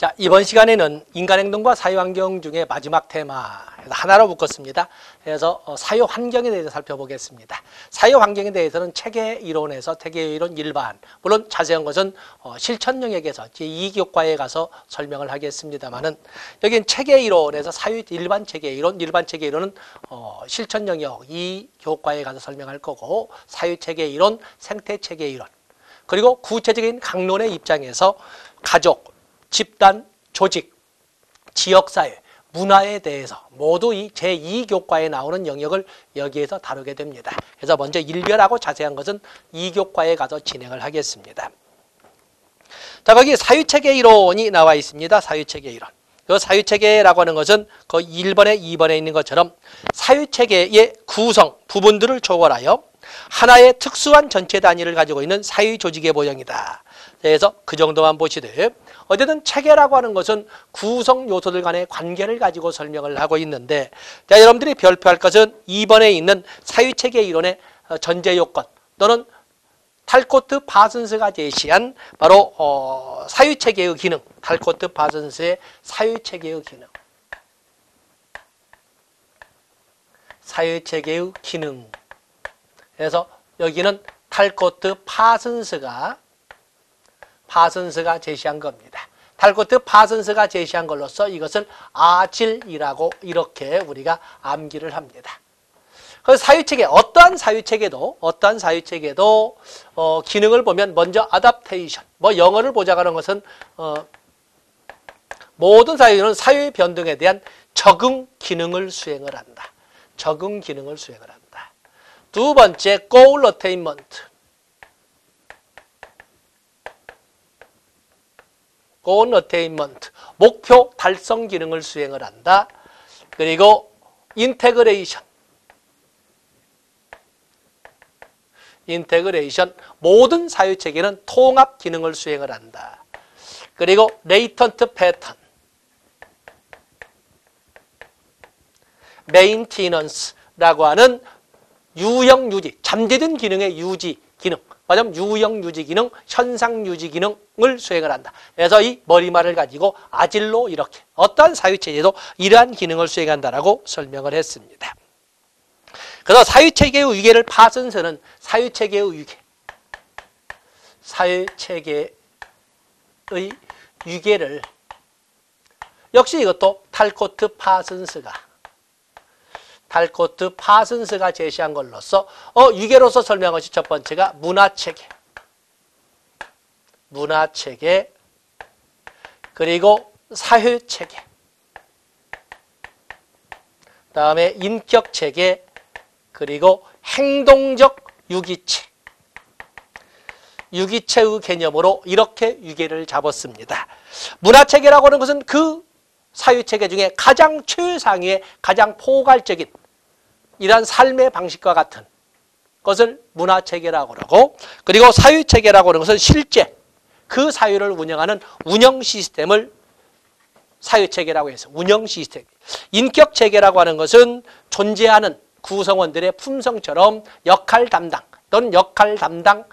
자, 이번 시간에는 인간행동과 사회환경 중에 마지막 테마 하나로 묶었습니다. 그래서 사회환경에 대해서 살펴보겠습니다. 사회환경에 대해서는 체계 이론에서 체계 이론 일반, 물론 자세한 것은 실천 영역에서 제2교과에 가서 설명을 하겠습니다만은 여기는 체계 이론에서 일반 체계 이론은 실천 영역 2교과에 가서 설명할 거고, 사회 체계 이론, 생태 체계 이론, 그리고 구체적인 강론의 입장에서 가족, 집단, 조직, 지역사회, 문화에 대해서 모두 이 제2교과에 나오는 영역을 여기에서 다루게 됩니다. 그래서 먼저 일별하고 자세한 것은 2교과에 가서 진행을 하겠습니다. 자, 거기 사유체계 이론이 나와 있습니다. 사유체계 이론. 그 사유체계라고 하는 것은 그 1번에 2번에 있는 것처럼 사유체계의 구성, 부분들을 초월하여 하나의 특수한 전체 단위를 가지고 있는 사회조직의 모형이다. 그래서 그 정도만 보시되, 어쨌든 체계라고 하는 것은 구성 요소들 간의 관계를 가지고 설명을 하고 있는데, 자, 여러분들이 별표할 것은 2번에 있는 사유체계 이론의 전제 요건 또는 탈코트 파슨스가 제시한 바로 사유체계의 기능, 탈코트 파슨스의 사유체계의 기능, 사유체계의 기능. 그래서 여기는 탈코트 파슨스가 제시한 겁니다. 탈코트 파슨스가 제시한 걸로써 이것을 아질이라고 이렇게 우리가 암기를 합니다. 그 사유체계, 어떠한 사유체계도 기능을 보면 먼저 아답테이션, 영어를 보자고 하는 것은 모든 사유는 사회 변동에 대한 적응 기능을 수행을 한다. 적응 기능을 수행을 한다. 두 번째, goal attainment. goal attainment. 목표 달성 기능을 수행을 한다. 그리고 integration. 모든 사유체계는 통합 기능을 수행을 한다. 그리고 latent pattern. maintenance라고 하는 유형 유지, 잠재된 기능의 유지 기능, 맞으면 유형 유지 기능, 현상 유지 기능을 수행을 한다. 그래서 이 머리말을 가지고 아질로 이렇게 어떠한 사유체계도 이러한 기능을 수행한다라고 설명을 했습니다. 그래서 사유체계의 위계를 파슨스는 사유체계의 위계를 역시 이것도 탈코트 파슨스가 제시한 걸로써 위계로서 설명한 것이 첫 번째가 문화체계, 그리고 사회체계, 다음에 인격체계, 그리고 행동적 유기체의 개념으로 이렇게 위계를 잡았습니다. 문화체계라고 하는 것은 그 사유체계 중에 가장 최상위의 가장 포괄적인 이러한 삶의 방식과 같은 것을 문화체계라고 그러고, 그리고 사유체계라고 하는 것은 실제 그 사유를 운영하는 운영 시스템을 사유체계라고 해서 운영 시스템. 인격체계라고 하는 것은 존재하는 구성원들의 품성처럼 역할 담당 또는 역할 담당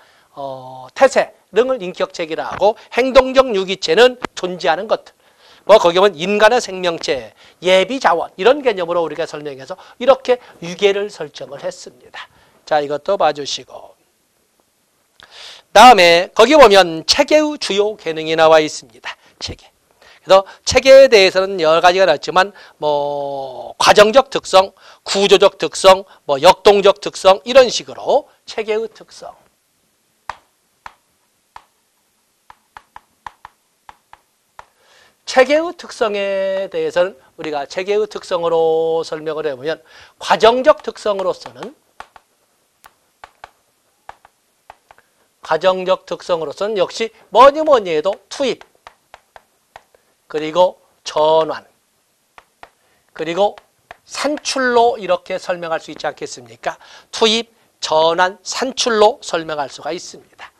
태세 등을 인격체계라고 하고, 행동적 유기체는 존재하는 것들. 거기 보면 인간의 생명체, 예비자원 이런 개념으로 우리가 설명해서 이렇게 위계를 설정을 했습니다. 자, 이것도 봐주시고, 다음에 거기 보면 체계의 주요 기능이 나와 있습니다. 체계. 그래서 체계에 대해서는 여러 가지가 나왔지만 과정적 특성, 구조적 특성, 역동적 특성 이런 식으로 체계의 특성. 체계의 특성에 대해서는 우리가 체계의 특성으로 설명을 해보면, 과정적 특성으로서는 역시 뭐니 해도 투입, 그리고 전환, 그리고 산출로 이렇게 설명할 수 있지 않겠습니까? 투입, 전환, 산출로 설명할 수가 있습니다.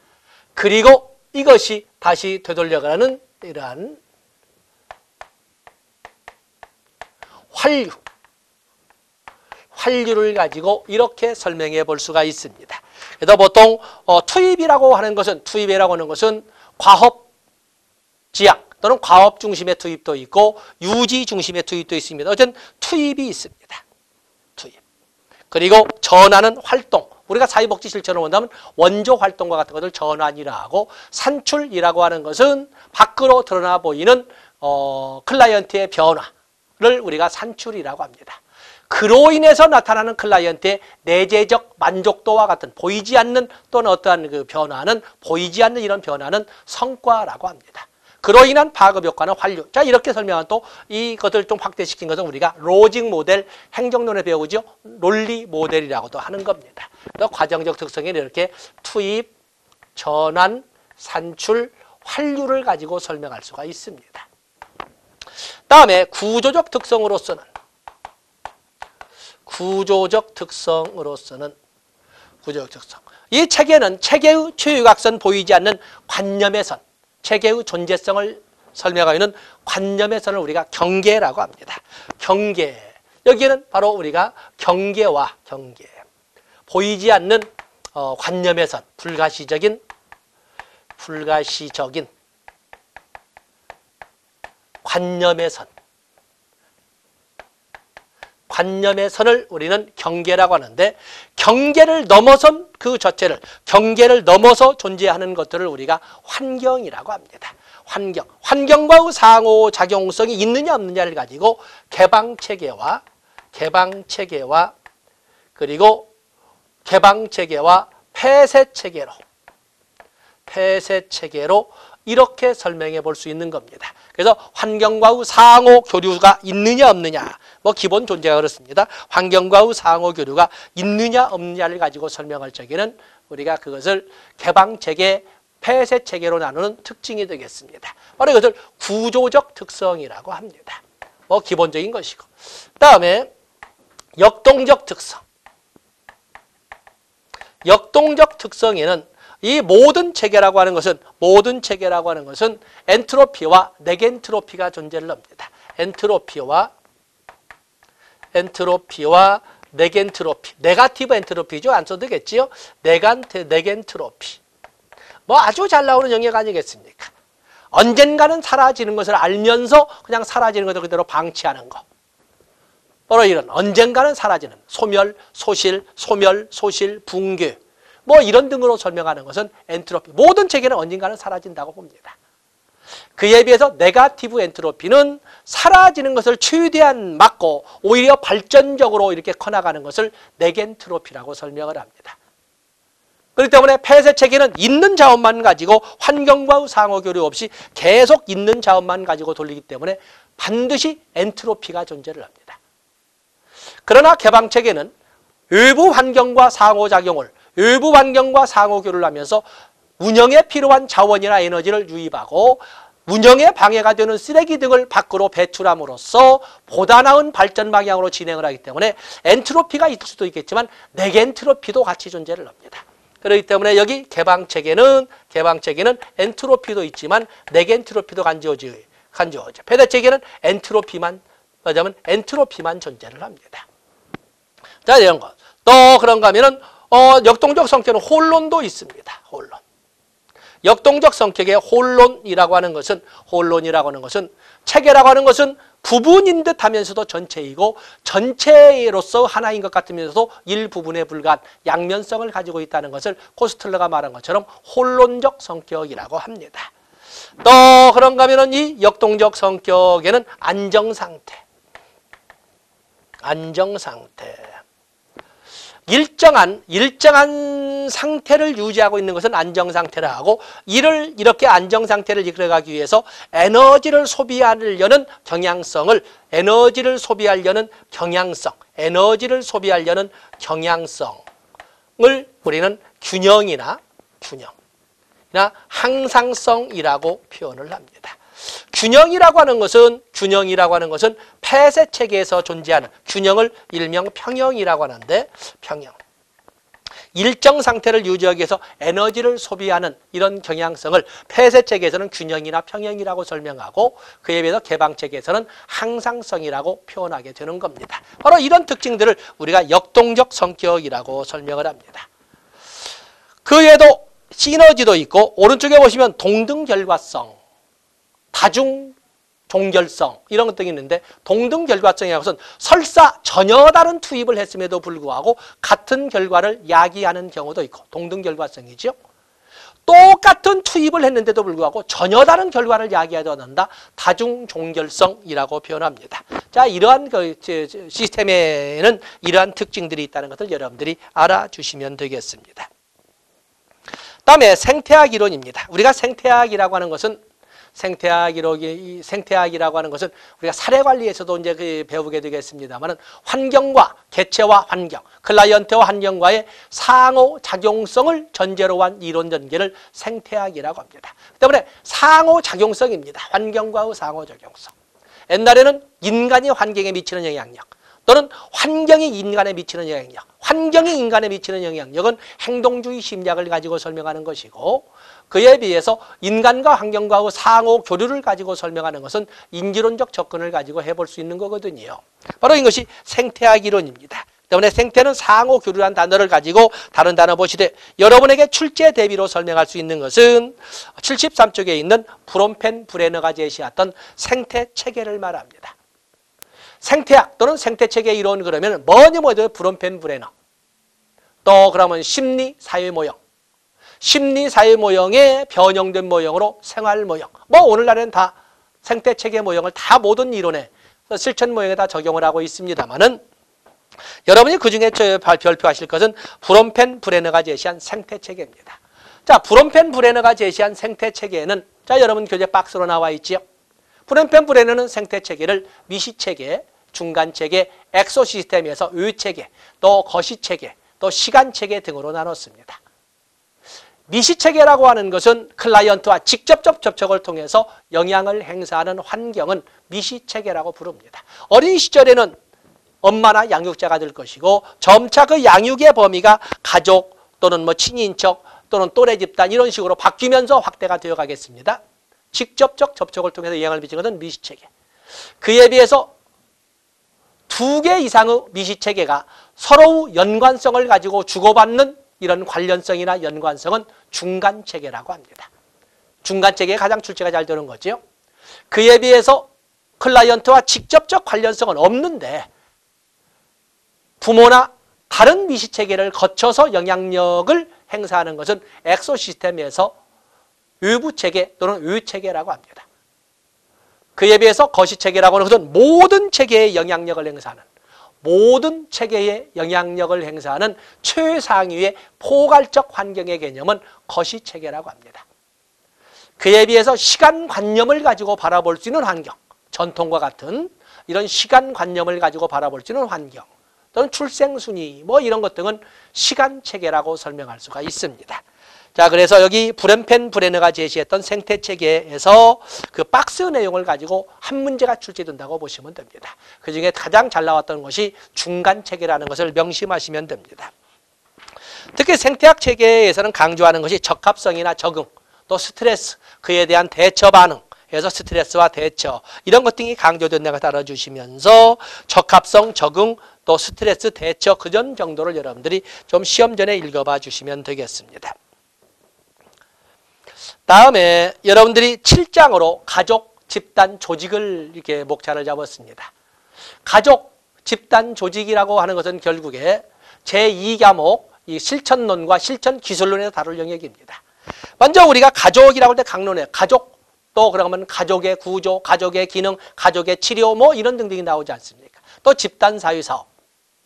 그리고 이것이 다시 되돌려가는 이러한 환류를 가지고 이렇게 설명해 볼 수가 있습니다. 그래서 보통 투입이라고 하는 것은 과업, 지약, 또는 과업 중심의 투입도 있고 유지 중심의 투입도 있습니다. 어쨌든 투입이 있습니다. 투입. 그리고 전환은 활동. 우리가 사회복지 실천을 본다면 원조 활동과 같은 것을 전환이라 하고 산출이라고 하는 것은 밖으로 드러나 보이는 클라이언트의 변화를 우리가 산출이라고 합니다. 그로 인해서 나타나는 클라이언트의 내재적 만족도와 같은 보이지 않는 또는 어떠한 그 변화는 보이지 않는 이런 변화는 성과라고 합니다. 그로 인한 파급 효과는 환류. 자, 이렇게 설명한 또 이것을 좀 확대시킨 것은 우리가 로직 모델, 행정론에 배우죠. 논리 모델이라고도 하는 겁니다. 그래서 과정적 특성에는 이렇게 투입, 전환, 산출, 환류를 가지고 설명할 수가 있습니다. 다음에 구조적 특성으로서는 이 체계는 체계의 최유각선 보이지 않는 관념의 선, 체계의 존재성을 설명하고 있는 관념의 선을 우리가 경계라고 합니다. 경계. 여기에는 바로 우리가 경계와 보이지 않는 관념의 선, 불가시적인 관념의 선을 우리는 경계라고 하는데 경계를 넘어선 그 자체를 경계를 넘어서 존재하는 것들을 우리가 환경이라고 합니다. 환경과의 상호작용성이 있느냐 없느냐를 가지고 개방체계와 그리고 개방체계와 폐쇄체계로 이렇게 설명해 볼 수 있는 겁니다. 그래서 환경과의 상호 교류가 있느냐 없느냐, 뭐 기본 존재가 그렇습니다. 환경과의 상호 교류가 있느냐 없느냐를 가지고 설명할 적에는 우리가 그것을 개방체계, 폐쇄체계로 나누는 특징이 되겠습니다. 바로 이것을 구조적 특성이라고 합니다. 뭐 기본적인 것이고. 다음에 역동적 특성. 역동적 특성에는 이 모든 체계라고 하는 것은 엔트로피와 네겐트로피가 존재를 합니다. 엔트로피와 네겐트로피. 네가티브 엔트로피죠. 안 써도 되겠지요. 네겐트로피. 뭐 아주 잘 나오는 영역 아니겠습니까? 언젠가는 사라지는 것을 알면서 그냥 사라지는 것을 그대로 방치하는 것. 바로 이런 언젠가는 사라지는 소멸, 소실, 붕괴. 뭐 이런 등으로 설명하는 것은 엔트로피. 모든 체계는 언젠가는 사라진다고 봅니다. 그에 비해서 네가티브 엔트로피는 사라지는 것을 최대한 막고 오히려 발전적으로 이렇게 커나가는 것을 네겐트로피라고 설명을 합니다. 그렇기 때문에 폐쇄 체계는 있는 자원만 가지고 환경과의 상호교류 없이 계속 있는 자원만 가지고 돌리기 때문에 반드시 엔트로피가 존재를 합니다. 그러나 개방 체계는 외부 환경과 상호작용을 외부 환경과 상호교류를 하면서 운영에 필요한 자원이나 에너지를 유입하고 운영에 방해가 되는 쓰레기 등을 밖으로 배출함으로써 보다 나은 발전 방향으로 진행을 하기 때문에 엔트로피가 있을 수도 있겠지만 네겐트로피도 같이 존재를 합니다. 그렇기 때문에 여기 개방체계는 엔트로피도 있지만 네겐트로피도 간지어져. 폐쇄체계는 엔트로피만 존재를 합니다. 자, 이런 것. 또 그런가 하면은 역동적 성격은 혼론도 있습니다. 혼론. 역동적 성격의 혼론이라고 하는 것은 체계라고 하는 것은 부분인 듯 하면서도 전체이고 전체로서 하나인 것 같으면서도 일부분에 불과한 양면성을 가지고 있다는 것을 코스틀러가 말한 것처럼 혼론적 성격이라고 합니다. 또 그런가 하면은 이 역동적 성격에는 안정상태. 일정한 상태를 유지하고 있는 것은 안정상태라 하고 이를 이렇게 안정상태를 이끌어가기 위해서 에너지를 소비하려는 경향성을 우리는 균형이나 항상성이라고 표현을 합니다. 균형이라고 하는 것은 폐쇄 체계에서 존재하는 균형을 일명 평형이라고 하는데 평형. 일정 상태를 유지하기 위해서 에너지를 소비하는 이런 경향성을 폐쇄 체계에서는 균형이나 평형이라고 설명하고 그에 비해서 개방 체계에서는 항상성이라고 표현하게 되는 겁니다. 바로 이런 특징들을 우리가 역동적 성격이라고 설명을 합니다. 그 외에도 시너지도 있고 오른쪽에 보시면 동등 결과성. 다중 종결성 이런 것들이 있는데 동등 결과성이라는 것은 설사 전혀 다른 투입을 했음에도 불구하고 같은 결과를 야기하는 경우도 있고 동등 결과성이죠. 똑같은 투입을 했는데도 불구하고 전혀 다른 결과를 야기하지 않는다. 다중 종결성이라고 표현합니다. 자, 이러한 시스템에는 이러한 특징들이 있다는 것을 여러분들이 알아주시면 되겠습니다. 다음에 생태학 이론입니다. 우리가 생태학이라고 하는 것은 우리가 사례 관리에서도 이제 배우게 되겠습니다만은 환경과 개체와 환경, 클라이언트와 환경과의 상호 작용성을 전제로 한 이론 전개를 생태학이라고 합니다. 그 때문에 상호 작용성입니다. 환경과의 상호 작용성. 옛날에는 인간이 환경에 미치는 영향력 또는 환경이 인간에 미치는 영향력, 환경이 인간에 미치는 영향력은 행동주의 심리학을 가지고 설명하는 것이고 그에 비해서 인간과 환경과의 상호 교류를 가지고 설명하는 것은 인지론적 접근을 가지고 해볼 수 있는 거거든요. 바로 이것이 생태학 이론입니다. 때문에 생태는 상호 교류란 단어를 가지고 다른 단어 보시되 여러분에게 출제 대비로 설명할 수 있는 것은 73쪽에 있는 브롬펜 브레너가 제시했던 생태 체계를 말합니다. 생태학 또는 생태체계 이론 그러면 뭐니 브롬펜 브레너 또 그러면 심리 사회 모형 심리 사회 모형의 변형된 모형으로 생활 모형 뭐 오늘날에는 다 생태체계 모형을 다 모든 이론에 실천 모형에 다 적용을 하고 있습니다만은 여러분이 그중에 발표하실 것은 브롬펜 브레너가 제시한 생태체계입니다. 자, 브롬펜 브레너가 제시한 생태체계에는 자 여러분 교재 박스로 나와 있지요. 브롬펜 브레너는 생태체계를 미시체계, 중간체계, 엑소시스템에서 의체계, 또 거시체계, 또 시간체계 등으로 나눴습니다. 미시체계라고 하는 것은 클라이언트와 직접적 접촉을 통해서 영향을 행사하는 환경은 미시체계라고 부릅니다. 어린 시절에는 엄마나 양육자가 될 것이고 점차 그 양육의 범위가 가족 또는 친인척 또는 또래 집단 이런 식으로 바뀌면서 확대가 되어 가겠습니다. 직접적 접촉을 통해서 영향을 미치는 것은 미시체계. 그에 비해서 2개 이상의 미시체계가 서로 연관성을 가지고 주고받는 이런 관련성이나 연관성은 중간체계라고 합니다. 중간체계가 가장 출제가 잘 되는 거죠. 그에 비해서 클라이언트와 직접적 관련성은 없는데 부모나 다른 미시체계를 거쳐서 영향력을 행사하는 것은 엑소시스템에서 외부체계 또는 외체계라고 합니다. 그에 비해서 거시체계라고 하는 것은 모든 체계에 영향력을 행사하는 모든 체계에 영향력을 행사하는 최상위의 포괄적 환경의 개념은 거시체계라고 합니다. 그에 비해서 시간관념을 가지고 바라볼 수 있는 환경, 전통과 같은 이런 시간관념을 가지고 바라볼 수 있는 환경 또는 출생순위 이런 것 등은 시간체계라고 설명할 수가 있습니다. 자, 그래서 여기 브롬펜 브레너가 제시했던 생태체계에서 그 박스 내용을 가지고 한 문제가 출제된다고 보시면 됩니다. 그중에 가장 잘 나왔던 것이 중간체계라는 것을 명심하시면 됩니다. 특히 생태학 체계에서는 강조하는 것이 적합성이나 적응, 또 스트레스, 그에 대한 대처 반응, 그래서 스트레스와 대처 이런 것 등이 강조된다는 것을 알아주시면서 적합성, 적응, 또 스트레스, 대처 그 전 정도를 여러분들이 좀 시험 전에 읽어봐 주시면 되겠습니다. 다음에 여러분들이 7장으로 가족, 집단, 조직을 이렇게 목차를 잡았습니다. 가족, 집단, 조직이라고 하는 것은 결국에 제2과목 이 실천론과 실천기술론에서 다룰 영역입니다. 먼저 우리가 가족이라고 할 때 강론에 가족, 또 그러면 가족의 구조, 가족의 기능, 가족의 치료 이런 등등이 나오지 않습니까? 또 집단 사회사업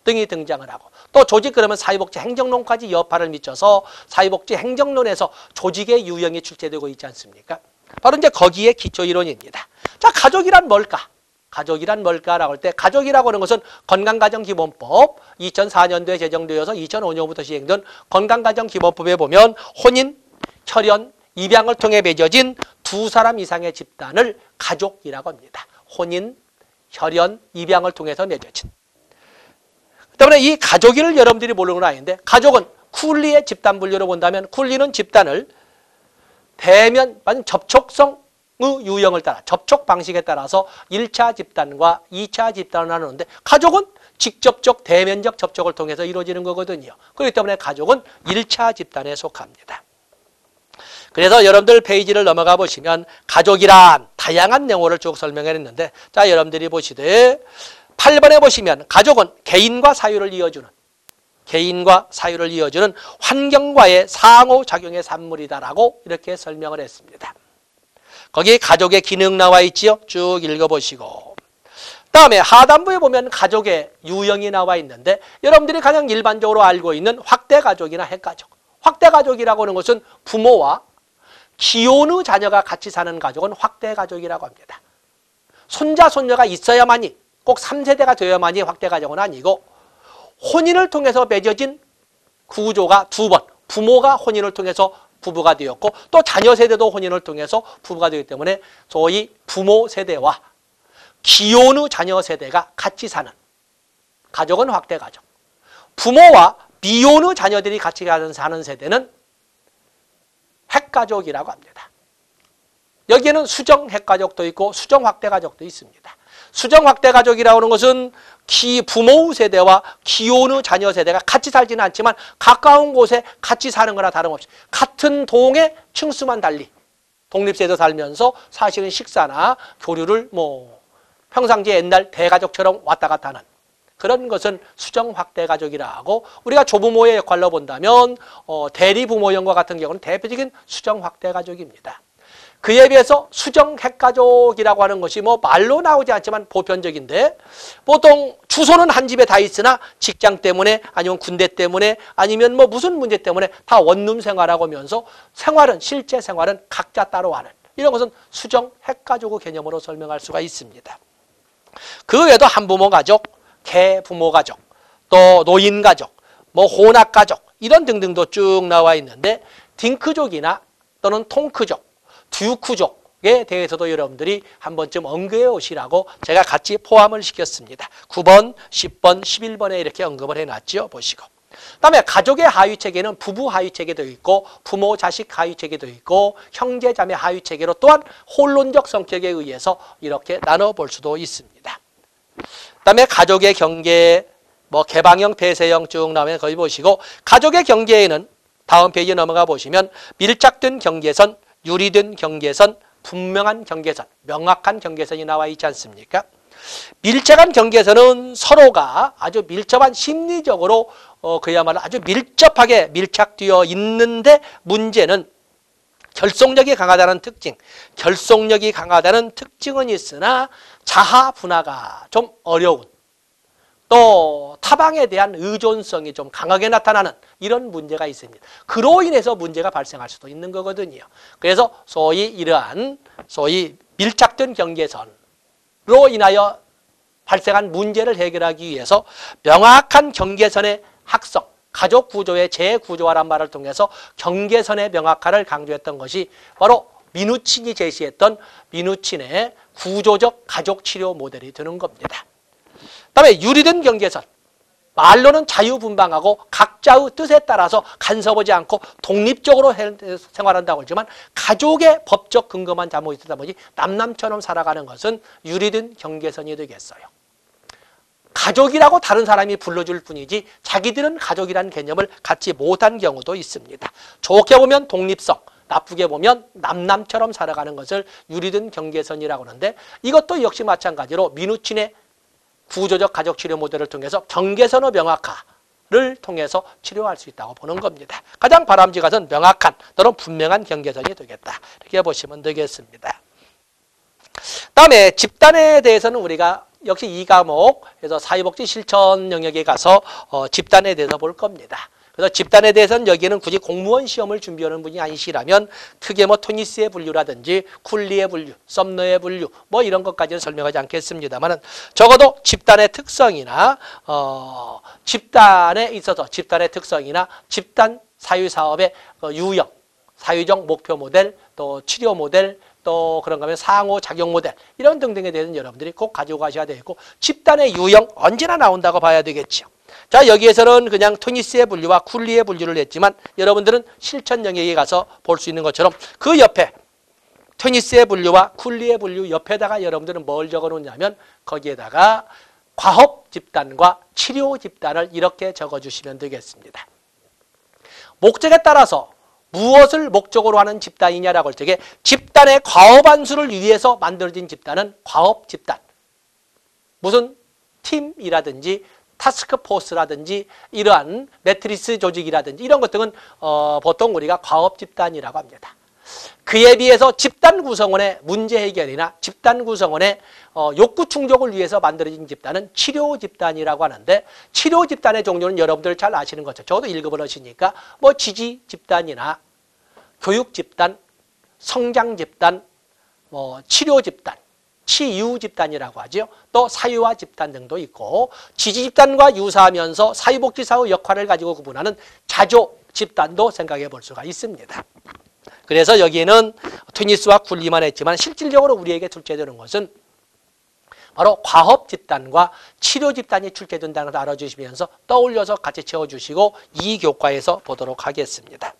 등이 등장을 하고 또 조직 그러면 사회복지 행정론까지 여파를 미쳐서 사회복지 행정론에서 조직의 유형이 출제되고 있지 않습니까? 바로 이제 거기에 기초이론입니다. 자, 가족이란 뭘까? 가족이란 뭘까라고 할 때 가족이라고 하는 것은 건강가정기본법 2004년도에 제정되어서 2005년부터 시행된 건강가정기본법에 보면 혼인, 혈연, 입양을 통해 맺어진 2사람 이상의 집단을 가족이라고 합니다. 혼인, 혈연, 입양을 통해서 맺어진. 때문에 이 가족을 여러분들이 모르는 건 아닌데 가족은 쿨리의 집단 분류로 본다면 쿨리는 집단을 대면 접촉성의 유형을 따라 접촉 방식에 따라서 1차 집단과 2차 집단을 나누는데 가족은 직접적 대면적 접촉을 통해서 이루어지는 거거든요. 그렇기 때문에 가족은 1차 집단에 속합니다. 그래서 여러분들 페이지를 넘어가 보시면 가족이란 다양한 용어를 쭉 설명했는데, 자, 여러분들이 보시되 8번에 보시면 가족은 개인과 사유를 이어주는 환경과의 상호작용의 산물이다라고 이렇게 설명을 했습니다. 거기 가족의 기능 나와 있지요. 쭉 읽어보시고, 다음에 하단부에 보면 가족의 유형이 나와 있는데, 여러분들이 가장 일반적으로 알고 있는 확대가족이나 핵가족, 확대가족이라고 하는 것은 부모와 기혼의 자녀가 같이 사는 가족은 확대가족이라고 합니다. 손자, 손녀가 있어야만이, 꼭 3세대가 되어야만이 확대가족은 아니고, 혼인을 통해서 맺어진 구조가 두 번, 부모가 혼인을 통해서 부부가 되었고, 또 자녀 세대도 혼인을 통해서 부부가 되기 때문에 소위 부모 세대와 기혼의 자녀 세대가 같이 사는 가족은 확대가족, 부모와 미혼의 자녀들이 같이 사는 세대는 핵가족이라고 합니다. 여기에는 수정 핵가족도 있고 수정 확대가족도 있습니다. 수정 확대가족이라고 하는 것은 부모 세대와 기혼의 자녀 세대가 같이 살지는 않지만 가까운 곳에 같이 사는 거나 다름없이 같은 동의 층수만 달리 독립해서 살면서 사실은 식사나 교류를 평상시에 옛날 대가족처럼 왔다 갔다 하는 그런 것은 수정 확대가족이라 하고, 우리가 조부모의 역할로 본다면 대리부모형과 같은 경우는 대표적인 수정 확대가족입니다. 그에 비해서 수정 핵가족이라고 하는 것이 말로 나오지 않지만 보편적인데, 보통 주소는 한 집에 다 있으나 직장 때문에 아니면 군대 때문에 아니면 무슨 문제 때문에 다 원룸 생활하고 하면서 실제 생활은 각자 따로 하는, 이런 것은 수정 핵가족의 개념으로 설명할 수가 있습니다. 그 외에도 한부모 가족, 개부모 가족, 또 노인 가족, 혼합 가족 이런 등등도 쭉 나와 있는데, 딩크족이나 또는 통크족, 듀크족에 대해서도 여러분들이 한 번쯤 언급해 오시라고 제가 같이 포함을 시켰습니다. 9번, 10번, 11번에 이렇게 언급을 해놨죠. 보시고. 그다음에 가족의 하위체계는 부부 하위체계도 있고 부모 자식 하위체계도 있고 형제 자매 하위체계로 또한 혼론적 성격에 의해서 이렇게 나눠볼 수도 있습니다. 그다음에 가족의 경계, 개방형, 폐쇄형 쭉 나오면 거기 보시고, 가족의 경계에는 다음 페이지 넘어가 보시면 밀착된 경계선, 유리된 경계선, 분명한 경계선, 명확한 경계선이 나와 있지 않습니까? 밀착한 경계선은 서로가 아주 밀접한 심리적으로 그야말로 아주 밀접하게 밀착되어 있는데, 문제는 결속력이 강하다는 특징은 있으나 자아 분화가 좀 어려운, 또 타방에 대한 의존성이 좀 강하게 나타나는 이런 문제가 있습니다. 그로 인해서 문제가 발생할 수도 있는 거거든요. 그래서 이러한 밀착된 경계선으로 인하여 발생한 문제를 해결하기 위해서 명확한 경계선의 확성, 가족 구조의 재구조화란 말을 통해서 경계선의 명확화를 강조했던 것이 바로 미누친이 제시했던 미누친의 구조적 가족 치료 모델이 되는 겁니다. 그다음에 유리된 경계선, 말로는 자유분방하고 각자의 뜻에 따라서 간섭하지 않고 독립적으로 생활한다고 하지만 가족의 법적 근거만 잘못 있다 보니 남남처럼 살아가는 것은 유리된 경계선이 되겠어요. 가족이라고 다른 사람이 불러줄 뿐이지 자기들은 가족이라는 개념을 갖지 못한 경우도 있습니다. 좋게 보면 독립성, 나쁘게 보면 남남처럼 살아가는 것을 유리된 경계선이라고 하는데, 이것도 역시 마찬가지로 미누친의 구조적 가족 치료 모델을 통해서 경계선의 명확화를 통해서 치료할 수 있다고 보는 겁니다. 가장 바람직한 것은 명확한 또는 분명한 경계선이 되겠다, 이렇게 보시면 되겠습니다. 다음에 집단에 대해서는 우리가 역시 이 과목에서 사회복지 실천 영역에 가서 집단에 대해서 볼 겁니다. 그래서 집단에 대해서는 여기는 굳이 공무원 시험을 준비하는 분이 아니시라면 크게 토니스의 분류라든지 쿨리의 분류, 썸너의 분류 이런 것까지는 설명하지 않겠습니다만은, 적어도 집단의 특성이나 집단에 있어서 집단의 특성이나 집단 사회사업의 유형, 사회적 목표 모델, 또 치료 모델, 또 그런가 하면 상호작용 모델 이런 등등에 대해서는 여러분들이 꼭 가지고 가셔야 되겠고, 집단의 유형 언제나 나온다고 봐야 되겠죠. 자, 여기에서는 그냥 토니스의 분류와 쿨리의 분류를 했지만 여러분들은 실천 영역에 가서 볼 수 있는 것처럼 그 옆에 토니스의 분류와 쿨리의 분류 옆에다가 여러분들은 뭘 적어 놓냐면 거기에다가 과업 집단과 치료 집단을 이렇게 적어 주시면 되겠습니다. 목적에 따라서 무엇을 목적으로 하는 집단이냐라고 할 적에 집단의 과업안수를 위해서 만들어진 집단은 과업 집단. 무슨 팀이라든지 타스크포스라든지 이러한 매트리스 조직이라든지 이런 것들은 보통 우리가 과업 집단이라고 합니다. 그에 비해서 집단 구성원의 문제 해결이나 집단 구성원의 욕구 충족을 위해서 만들어진 집단은 치료 집단이라고 하는데, 치료 집단의 종류는 여러분들 잘 아시는 것처럼 저도 1급을 하시니까 뭐 지지 집단이나 교육 집단, 성장 집단, 뭐 치료 집단, 치유 집단이라고 하죠. 또 사유화 집단 등도 있고, 지지 집단과 유사하면서 사회복지사의 역할을 가지고 구분하는 자조 집단도 생각해 볼 수가 있습니다. 그래서 여기에는 트니스와 굴리만 했지만 실질적으로 우리에게 출제되는 것은 바로 과업 집단과 치료 집단이 출제된다는 걸 알아주시면서 떠올려서 같이 채워주시고 이 교과에서 보도록 하겠습니다.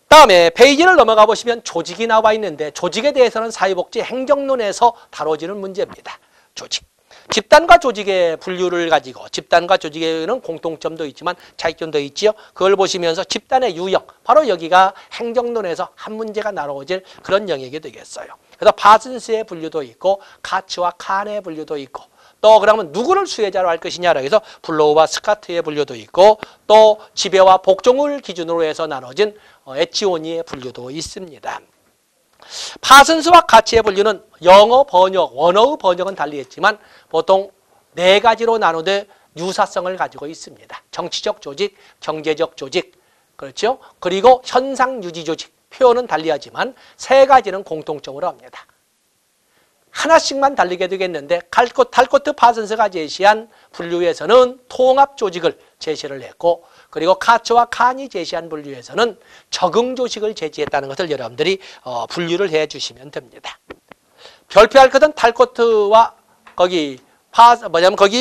다음에 페이지를 넘어가 보시면 조직이 나와 있는데, 조직에 대해서는 사회복지 행정론에서 다뤄지는 문제입니다. 조직. 집단과 조직의 분류를 가지고, 집단과 조직에는 공통점도 있지만 차이점도 있지요. 그걸 보시면서 집단의 유형, 바로 여기가 행정론에서 한 문제가 나눠질 그런 영역이 되겠어요. 그래서 파슨스의 분류도 있고 카츠와 칸의 분류도 있고, 또 그러면 누구를 수혜자로 할 것이냐라고 해서 블로우와 스카트의 분류도 있고, 또 지배와 복종을 기준으로 해서 나눠진 에치오니의 분류도 있습니다. 파슨스와 카츠의 분류는 영어 번역, 원어의 번역은 달리했지만 보통 4가지로 나누되 유사성을 가지고 있습니다. 정치적 조직, 경제적 조직, 그렇죠? 그리고 현상 유지 조직, 표현은 달리하지만 3가지는 공통점으로 합니다. 하나씩만 달리게 되겠는데, 탈코트 파슨스가 제시한 분류에서는 통합 조직을 제시를 했고, 그리고 카츠와 칸이 제시한 분류에서는 적응 조직을 제시했다는 것을 여러분들이 분류를 해 주시면 됩니다. 별표할 것은 탈코트와 거기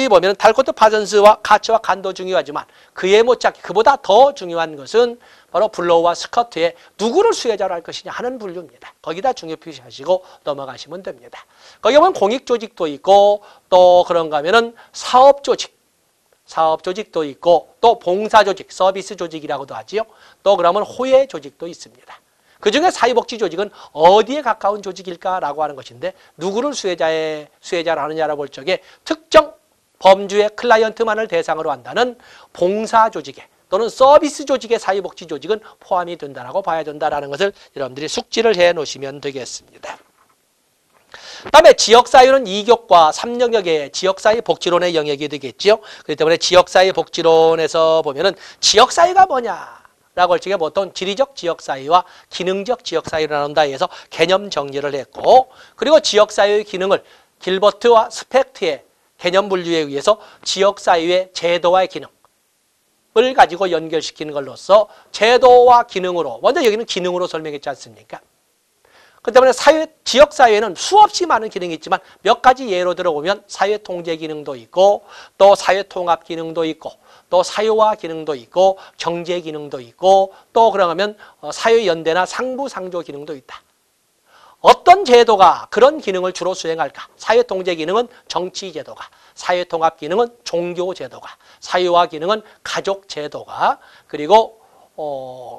보면 탈코트 파슨스와 카츠와 칸도 중요하지만 그에 못지않게 그보다 더 중요한 것은 바로 블로우와 스커트의 누구를 수혜자로 할 것이냐 하는 분류입니다. 거기다 중요 표시하시고 넘어가시면 됩니다. 거기 보면 공익 조직도 있고, 또 그런가 하면은 사업 조직도 있고, 또 봉사 조직, 서비스 조직이라고도 하지요. 또 그러면 호혜 조직도 있습니다. 그중에 사회복지 조직은 어디에 가까운 조직일까라고 하는 것인데, 누구를 수혜자로 하느냐라고 볼 적에 특정 범주의 클라이언트만을 대상으로 한다는 봉사 조직에 또는 서비스 조직의 사회복지 조직은 포함이 된다라고 봐야 된다라는 것을 여러분들이 숙지를 해 놓으시면 되겠습니다. 그다음에 지역사회는 2교과 3영역의 지역사회 복지론의 영역이 되겠죠. 그렇기 때문에 지역사회 복지론에서 보면은 지역사회가 뭐냐라고 할 적에 보통 지리적 지역사회와 기능적 지역사회를 나눈다 해서 개념 정리를 했고, 그리고 지역사회의 기능을 길버트와 스펙트의 개념 분류에 의해서 지역사회의 제도와의 기능을 가지고 연결시키는 걸로써 제도와 기능으로, 먼저 여기는 기능으로 설명했지 않습니까? 그 때문에 지역사회는 수없이 많은 기능이 있지만 몇 가지 예로 들어보면 사회통제 기능도 있고, 또 사회통합 기능도 있고, 또 사회화 기능도 있고, 경제 기능도 있고, 또 그러면 사회연대나 상부상조 기능도 있다. 어떤 제도가 그런 기능을 주로 수행할까? 사회통제 기능은 정치제도가, 사회통합 기능은 종교제도가, 사회화 기능은 가족제도가, 그리고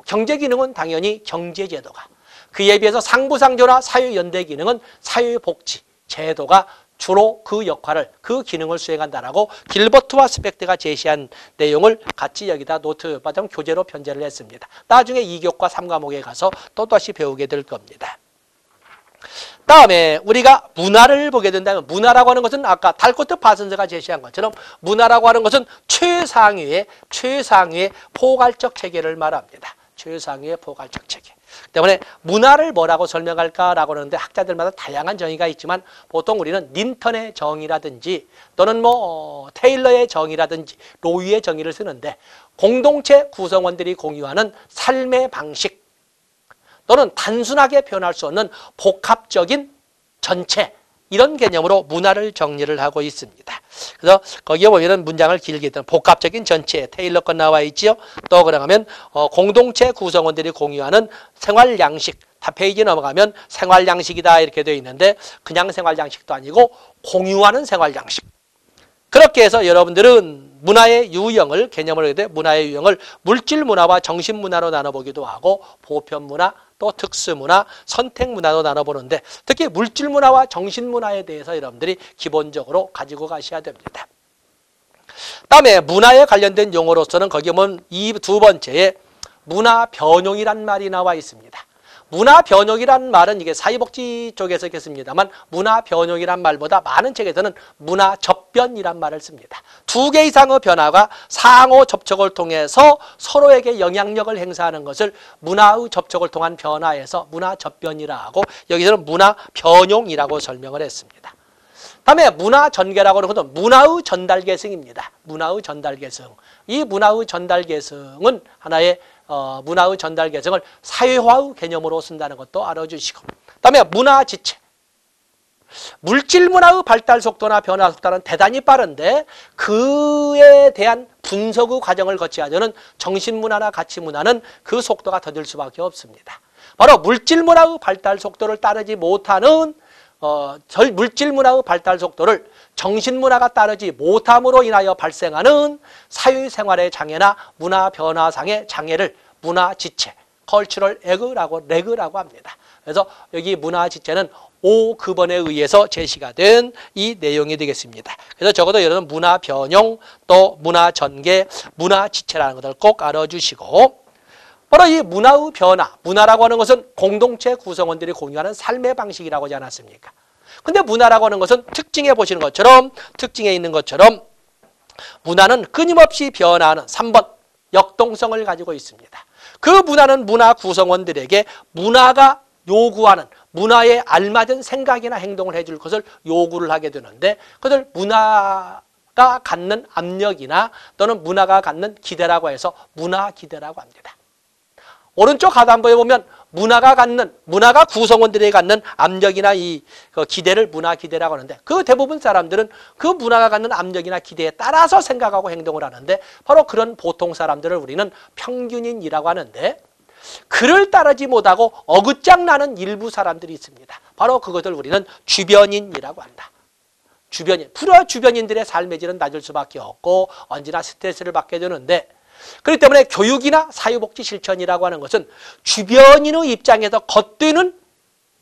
경제 기능은 당연히 경제제도가, 그에 비해서 상부상조나 사회연대 기능은 사회복지 제도가 주로 그 역할을, 그 기능을 수행한다라고 길버트와 스펙트가 제시한 내용을 같이 여기다 노트, 교재로 편제를 했습니다. 나중에 2교과 3과목에 가서 또다시 배우게 될 겁니다. 다음에 우리가 문화를 보게 된다면, 문화라고 하는 것은 아까 탈코트 파슨스가 제시한 것처럼 문화라고 하는 것은 최상위의 포괄적 체계를 말합니다. 최상위의 포괄적 체계. 때문에 문화를 뭐라고 설명할까라고 하는데 학자들마다 다양한 정의가 있지만 보통 우리는 닌턴의 정의라든지 또는 테일러의 정의라든지 로이의 정의를 쓰는데, 공동체 구성원들이 공유하는 삶의 방식 또는 단순하게 표현할 수 없는 복합적인 전체, 이런 개념으로 문화를 정리를 하고 있습니다. 그래서 거기에 보면은 문장을 길게 했던 복합적인 전체, 테일러 건 나와 있지요. 또 그러면 공동체 구성원들이 공유하는 생활 양식, 다 페이지 넘어가면 생활 양식이다 이렇게 되어 있는데, 그냥 생활 양식도 아니고 공유하는 생활 양식. 그렇게 해서 여러분들은 문화의 유형을 개념을 하게 돼 문화의 유형을 물질 문화와 정신 문화로 나눠보기도 하고 보편 문화, 또 특수 문화, 선택 문화로 나눠보는데 특히 물질 문화와 정신 문화에 대해서 여러분들이 기본적으로 가지고 가셔야 됩니다. 다음에 문화에 관련된 용어로서는 거기 보면 이 두 번째에 문화 변용이란 말이 나와 있습니다. 문화 변용이란 말은 이게 사회복지 쪽에서 있겠습니다만 문화 변용이란 말보다 많은 책에서는 문화 접변이란 말을 씁니다. 두 개 이상의 변화가 상호 접촉을 통해서 서로에게 영향력을 행사하는 것을 문화의 접촉을 통한 변화에서 문화 접변이라 하고 여기서는 문화 변용이라고 설명을 했습니다. 다음에 문화 전개라고 하는 것은 문화의 전달 계승입니다. 문화의 전달 계승. 이 문화의 전달 계승은 하나의 문화의 전달 계승을 사회화의 개념으로 쓴다는 것도 알아주시고, 그다음에 문화 지체. 물질 문화의 발달 속도나 변화 속도는 대단히 빠른데 그에 대한 분석의 과정을 거쳐야 되는 정신 문화나 가치 문화는 그 속도가 더딜 수밖에 없습니다. 바로 물질 문화의 발달 속도를 따르지 못하는 물질 문화의 발달 속도를 정신 문화가 따르지 못함으로 인하여 발생하는 사회생활의 장애나 문화 변화상의 장애를 문화 지체, 컬처럴 렉이라고 합니다. 그래서 여기 문화 지체는 5급원에 의해서 제시가 된 이 내용이 되겠습니다. 그래서 적어도 여러분 문화 변용, 또 문화 전개, 문화 지체라는 것을 꼭 알아주시고, 바로 이 문화의 변화, 문화라고 하는 것은 공동체 구성원들이 공유하는 삶의 방식이라고 하지 않았습니까? 근데 문화라고 하는 것은 특징에 보시는 것처럼, 특징에 있는 것처럼 문화는 끊임없이 변화하는 3번 역동성을 가지고 있습니다. 그 문화는 문화 구성원들에게 문화가 요구하는 문화에 알맞은 생각이나 행동을 해줄 것을 요구를 하게 되는데 그것을 문화가 갖는 압력이나 또는 문화가 갖는 기대라고 해서 문화 기대라고 합니다. 오른쪽 하단부에 보면 문화가 구성원들에게 갖는 압력이나 이 기대를 문화 기대라고 하는데 그 대부분 사람들은 그 문화가 갖는 압력이나 기대에 따라서 생각하고 행동을 하는데 바로 그런 보통 사람들을 우리는 평균인이라고 하는데 그를 따르지 못하고 어긋장 나는 일부 사람들이 있습니다. 바로 그것을 우리는 주변인이라고 한다. 주변인. 주변인들의 삶의 질은 낮을 수밖에 없고 언제나 스트레스를 받게 되는데 그렇기 때문에 교육이나 사회복지 실천이라고 하는 것은 주변인의 입장에서 겉도는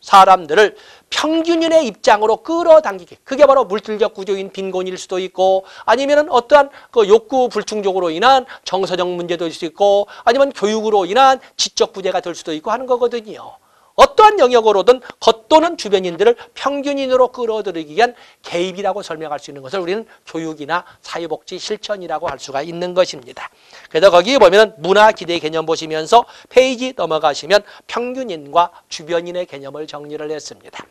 사람들을 평균인의 입장으로 끌어당기게. 그게 바로 물질적 구조인 빈곤일 수도 있고 아니면 어떠한 그 욕구 불충족으로 인한 정서적 문제도 있을 수 있고 아니면 교육으로 인한 지적 부재가 될 수도 있고 하는 거거든요. 어떠한 영역으로든 겉도는 주변인들을 평균인으로 끌어들이기 위한 개입이라고 설명할 수 있는 것을 우리는 교육이나 사회복지 실천이라고 할 수가 있는 것입니다. 그래서 거기 보면 문화 기대 개념 보시면서 페이지 넘어가시면 평균인과 주변인의 개념을 정리를 했습니다.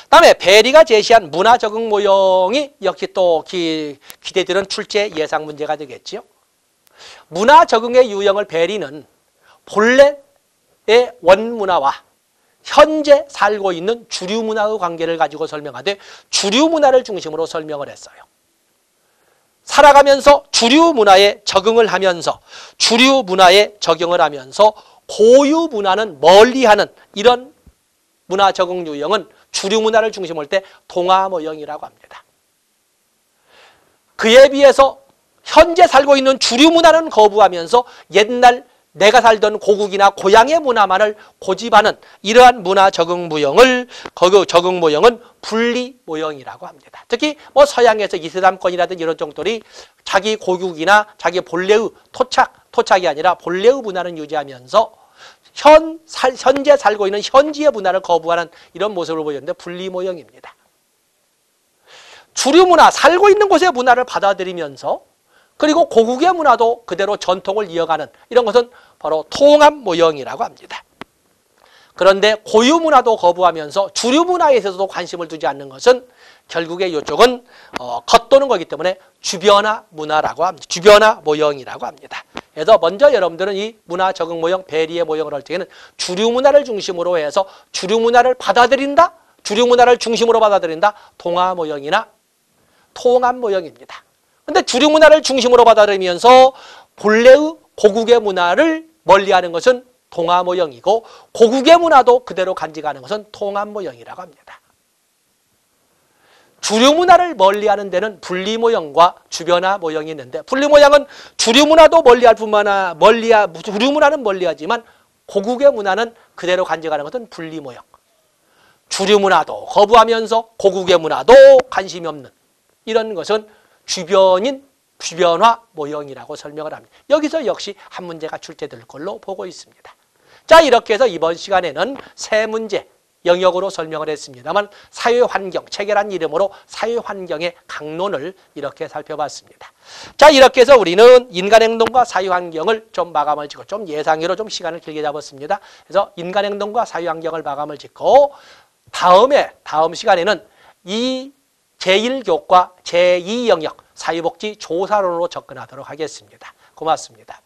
다음에 베리가 제시한 문화 적응 모형이 역시 또 기대되는 출제 예상 문제가 되겠죠. 문화 적응의 유형을 베리는 본래의 원문화와 현재 살고 있는 주류 문화의 관계를 가지고 설명하되 주류 문화를 중심으로 설명을 했어요. 살아가면서 주류 문화에 적응을 하면서 주류 문화에 적용을 하면서 고유 문화는 멀리하는 이런 문화 적응 유형은 주류 문화를 중심으로 할 때 동화 모형이라고 합니다. 그에 비해서 현재 살고 있는 주류 문화는 거부하면서 옛날 내가 살던 고국이나 고향의 문화만을 고집하는 이러한 문화 적응 모형은 분리 모형이라고 합니다. 특히 서양에서 이슬람권이라든지 이런 정도들이 자기 고국이나 자기 본래의 토착이 아니라 본래의 문화는 유지하면서 현재 살고 있는 현지의 문화를 거부하는 이런 모습을 보였는데 분리 모형입니다. 주류 문화, 살고 있는 곳의 문화를 받아들이면서 그리고 고국의 문화도 그대로 전통을 이어가는 이런 것은 바로 통합 모형이라고 합니다. 그런데 고유 문화도 거부하면서 주류 문화에 있어서도 관심을 두지 않는 것은 결국에 이쪽은 겉도는 거기 때문에 주변화 문화라고 합니다. 주변화 모형이라고 합니다. 그래서 먼저 여러분들은 이 문화 적응 모형, 베리의 모형을 할 때에는 주류 문화를 중심으로 해서 주류 문화를 받아들인다, 주류 문화를 중심으로 받아들인다, 동화 모형이나 통합 모형입니다. 근데 주류 문화를 중심으로 받아들이면서 본래의 고국의 문화를 멀리하는 것은 동화 모형이고 고국의 문화도 그대로 간직하는 것은 통합 모형이라고 합니다. 주류 문화를 멀리하는 데는 분리 모형과 주변화 모형이 있는데, 분리 모형은 주류 문화도 멀리할 뿐만 아니라 주류 문화는 멀리하지만 고국의 문화는 그대로 간직하는 것은 분리 모형. 주류 문화도 거부하면서 고국의 문화도 관심이 없는 이런 것은 주변화 모형이라고 설명을 합니다. 여기서 역시 한 문제가 출제될 걸로 보고 있습니다. 자, 이렇게 해서 이번 시간에는 세 문제 영역으로 설명을 했습니다만 사회환경, 체계란 이름으로 사회환경의 강론을 이렇게 살펴봤습니다. 자, 이렇게 해서 우리는 인간행동과 사회환경을 좀 마감을 짓고, 좀 예상외로 좀 시간을 길게 잡았습니다. 그래서 인간행동과 사회환경을 마감을 짓고 다음 시간에는 이 제1교과 제2영역 사회복지 조사론으로 접근하도록 하겠습니다. 고맙습니다.